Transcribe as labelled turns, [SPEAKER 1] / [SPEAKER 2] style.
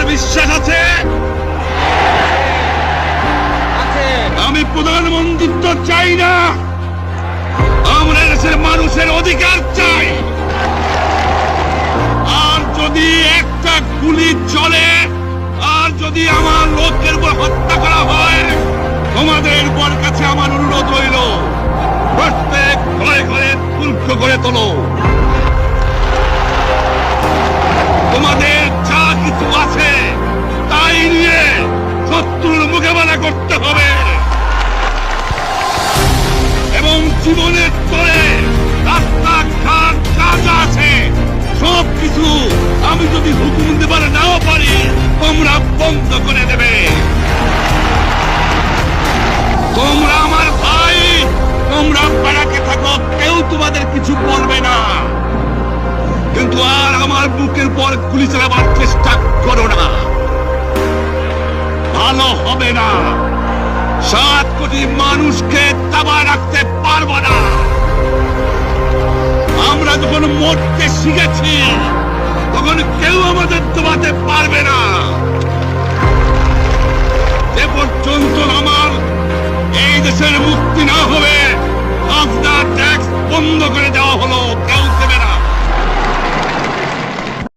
[SPEAKER 1] উপর বিশ্বাস আছে? আমি প্রধানমন্ত্রিত্ব চাই না, আমরা দেশের মানুষের অধিকার চাই। আর যদি একটা গুলি চলে, আর যদি আমার লোকের উপর হত্যা করা হয়, তোমাদের বর কাছে আমার অনুরোধ রইল, প্রত্যেক ঘরে ঘরে তুল্য করে তোলো। তোমাদের যা কিছু আছে তাই নিয়ে শত্রুর মোকাবেলা করতে হবে এবং জীবনের তরে রাস্তাঘাট যা যা আছে সবকিছু আমি যদি হুকুম দেবার নাও পারি, তোমরা বন্ধ করে দেবে। তোমরা আমার ভাই, তোমরা পাড়াকে থাকো, কেউ তোমাদের কিছু বলবে না, কিন্তু আর আমার বুকের পর গুলি চালাবার চেষ্টা করো না, ভালো হবে না। 7 কোটি মানুষকে দাবায় রাখতে পারবো না। আমরা যখন মরতে শিখেছি তখন কেউ আমাদের দবাতে পারবে না। যে পর্যন্ত আমার এই দেশের মুক্তি না হবে, আপনার ট্যাক্স বন্ধ করে দেওয়া হলো, কেউ